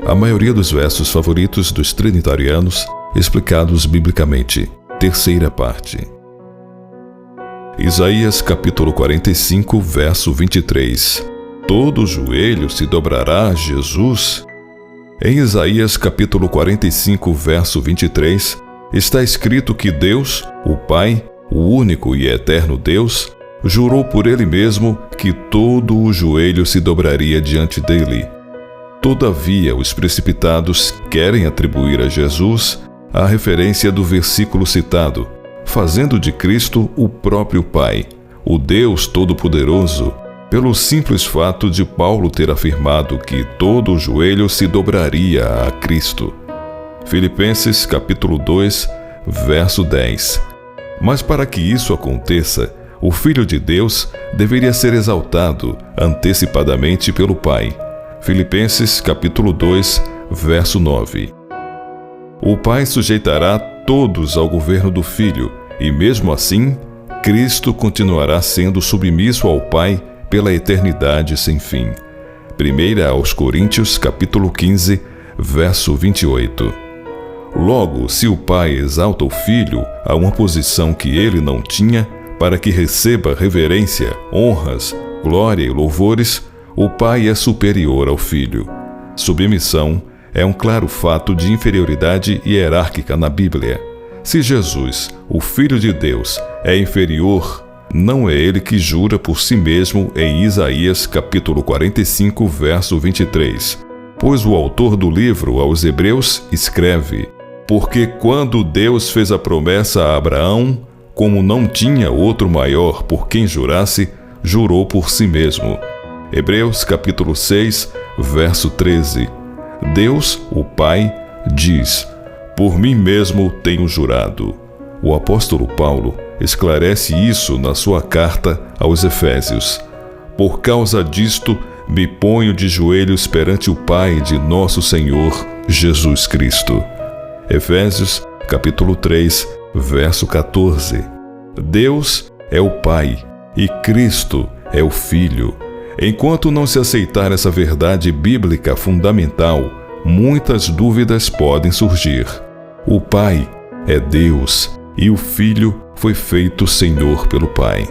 a maioria dos versos favoritos dos trinitarianos explicados biblicamente. Terceira parte. Isaías capítulo 45, verso 23. Todo joelho se dobrará a Jesus? Em Isaías capítulo 45, verso 23, está escrito que Deus, o Pai, o único e eterno Deus, jurou por Ele mesmo que todo o joelho se dobraria diante dele. Todavia, os precipitados querem atribuir a Jesus a referência do versículo citado, fazendo de Cristo o próprio Pai, o Deus Todo-Poderoso, pelo simples fato de Paulo ter afirmado que todo o joelho se dobraria a Cristo. Filipenses capítulo 2, verso 10. Mas para que isso aconteça, o Filho de Deus deveria ser exaltado antecipadamente pelo Pai. Filipenses capítulo 2, verso 9. O Pai sujeitará todos ao governo do Filho, e mesmo assim, Cristo continuará sendo submisso ao Pai pela eternidade sem fim. 1 aos Coríntios capítulo 15, verso 28. Logo, se o Pai exalta o Filho a uma posição que ele não tinha, para que receba reverência, honras, glória e louvores, o Pai é superior ao Filho. Submissão é um claro fato de inferioridade hierárquica na Bíblia. Se Jesus, o Filho de Deus, é inferior, não é ele que jura por si mesmo em Isaías capítulo 45, verso 23. Pois o autor do livro aos Hebreus escreve: porque quando Deus fez a promessa a Abraão, como não tinha outro maior por quem jurasse, jurou por si mesmo. Hebreus capítulo 6, verso 13. Deus, o Pai, diz: por mim mesmo tenho jurado. O apóstolo Paulo esclarece isso na sua carta aos Efésios. Por causa disto, me ponho de joelhos perante o Pai de nosso Senhor Jesus Cristo. Efésios capítulo 3, verso 14. Deus é o Pai e Cristo é o Filho. Enquanto não se aceitar essa verdade bíblica fundamental, muitas dúvidas podem surgir. O Pai é Deus e o Filho foi feito Senhor pelo Pai.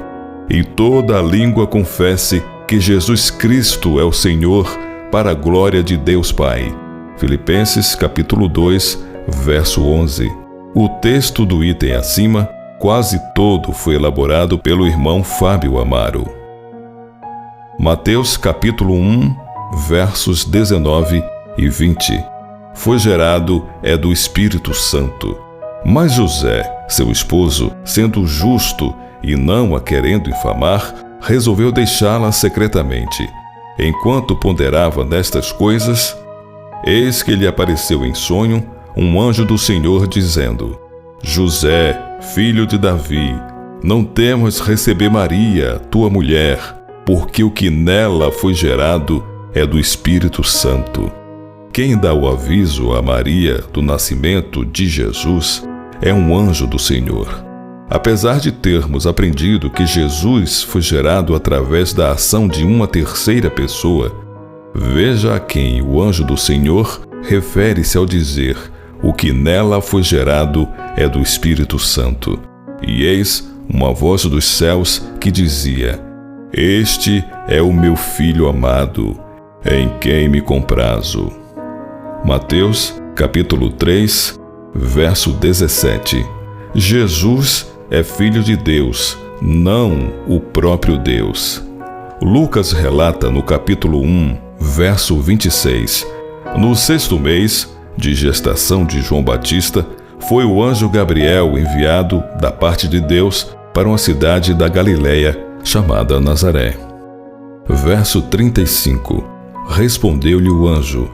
E toda a língua confesse que Jesus Cristo é o Senhor, para a glória de Deus Pai. Filipenses capítulo 2, verso 11. O texto do item acima quase todo foi elaborado pelo irmão Fábio Amaro. Mateus capítulo 1, versos 19 e 20. Foi gerado do Espírito Santo. Mas José, seu esposo, sendo justo e não a querendo infamar, resolveu deixá-la secretamente. Enquanto ponderava nestas coisas, eis que lhe apareceu em sonho um anjo do Senhor dizendo: José, filho de Davi, não temas receber Maria, tua mulher, porque o que nela foi gerado é do Espírito Santo. Quem dá o aviso a Maria do nascimento de Jesus é um anjo do Senhor. Apesar de termos aprendido que Jesus foi gerado através da ação de uma terceira pessoa, veja a quem o anjo do Senhor refere-se ao dizer: o que nela foi gerado é do Espírito Santo. E eis uma voz dos céus que dizia: este é o meu Filho amado, em quem me comprazo. Mateus, capítulo 3, verso 17. Jesus é Filho de Deus, não o próprio Deus. Lucas relata no capítulo 1, verso 26. No 6º mês de gestação de João Batista, foi o anjo Gabriel enviado da parte de Deus para uma cidade da Galileia chamada Nazaré. Verso 35. Respondeu-lhe o anjo: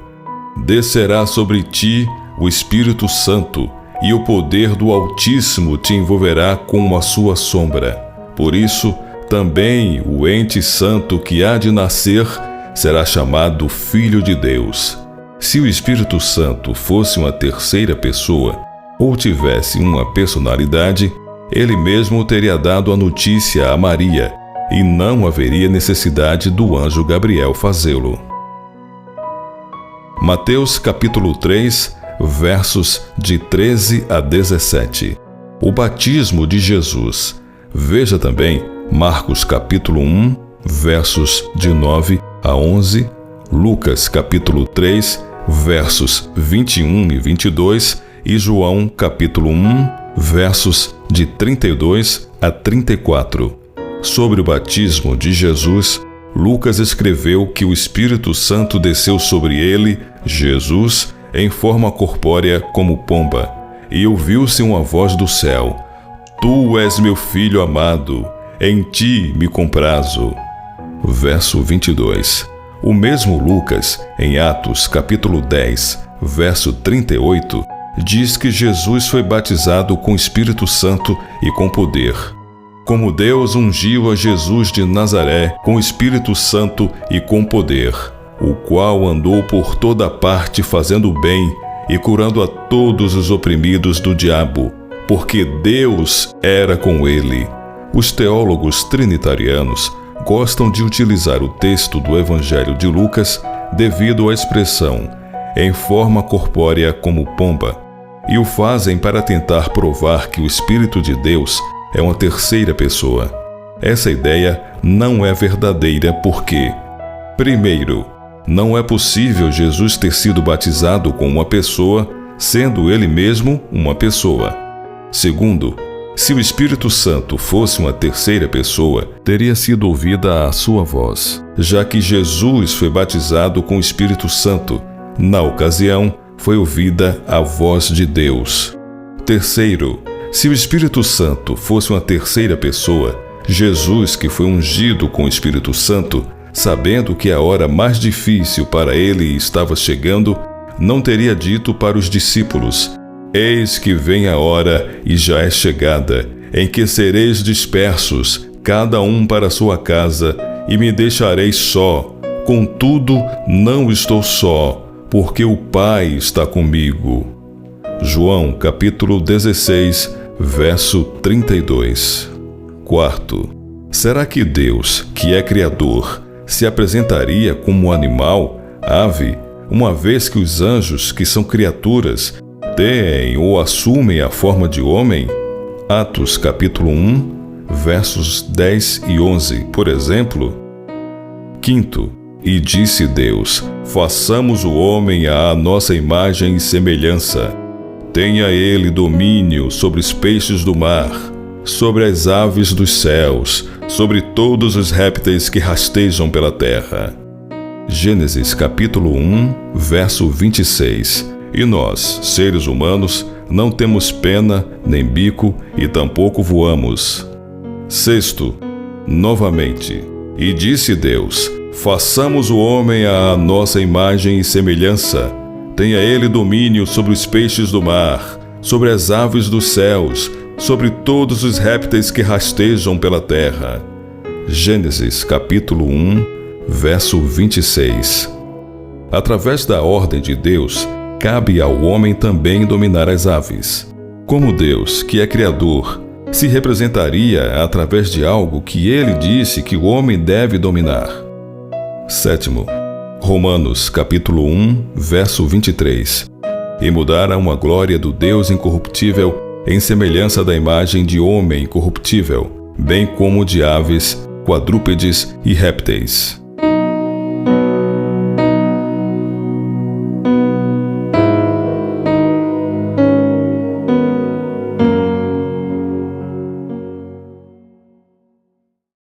descerá sobre ti o Espírito Santo, e o poder do Altíssimo te envolverá com a sua sombra. Por isso, também o ente santo que há de nascer será chamado Filho de Deus. Se o Espírito Santo fosse uma terceira pessoa, ou tivesse uma personalidade, ele mesmo teria dado a notícia a Maria, e não haveria necessidade do anjo Gabriel fazê-lo. Mateus capítulo 3, versos de 13 a 17. O batismo de Jesus. Veja também Marcos capítulo 1, versos de 9 a 11, Lucas capítulo 3, versos 21 e 22 e João capítulo 1, versos de 32 a 34. Sobre o batismo de Jesus, Lucas escreveu que o Espírito Santo desceu sobre ele, Jesus, em forma corpórea como pomba, e ouviu-se uma voz do céu: Tu és meu filho amado, em ti me comprazo. Verso 22. O mesmo Lucas, em Atos capítulo 10, verso 38, diz que Jesus foi batizado com Espírito Santo e com poder. Como Deus ungiu a Jesus de Nazaré com Espírito Santo e com poder, o qual andou por toda parte fazendo o bem e curando a todos os oprimidos do diabo, porque Deus era com ele. Os teólogos trinitarianos gostam de utilizar o texto do Evangelho de Lucas devido à expressão em forma corpórea como pomba, e o fazem para tentar provar que o Espírito de Deus é uma terceira pessoa. Essa ideia não é verdadeira porque, primeiro, não é possível Jesus ter sido batizado com uma pessoa, sendo ele mesmo uma pessoa. Segundo, se o Espírito Santo fosse uma terceira pessoa, teria sido ouvida a sua voz, já que Jesus foi batizado com o Espírito Santo. Na ocasião, foi ouvida a voz de Deus. Terceiro, se o Espírito Santo fosse uma terceira pessoa, Jesus, que foi ungido com o Espírito Santo, sabendo que a hora mais difícil para ele estava chegando, não teria dito para os discípulos: Eis que vem a hora e já é chegada, em que sereis dispersos, cada um para sua casa, e me deixareis só. Contudo, não estou só, porque o Pai está comigo. João capítulo 16, verso 32. Quarto, será que Deus, que é Criador, se apresentaria como um animal, ave, uma vez que os anjos, que são criaturas, têm ou assumem a forma de homem? Atos capítulo 1, versos 10 e 11, por exemplo. Quinto, e disse Deus: façamos o homem à nossa imagem e semelhança. Tenha ele domínio sobre os peixes do mar, sobre as aves dos céus, sobre todos os répteis que rastejam pela terra. Gênesis capítulo 1, verso 26. E nós, seres humanos, não temos pena, nem bico, e tampouco voamos. Sexto, novamente, e disse Deus: façamos o homem à nossa imagem e semelhança. Tenha ele domínio sobre os peixes do mar, sobre as aves dos céus, sobre todos os répteis que rastejam pela terra. Gênesis capítulo 1, verso 26. Através da ordem de Deus, cabe ao homem também dominar as aves. Como Deus, que é Criador, se representaria através de algo que ele disse que o homem deve dominar. Sétimo, Romanos capítulo 1, verso 23. E mudaram a glória do Deus incorruptível em semelhança da imagem de homem incorruptível, bem como de aves, quadrúpedes e répteis.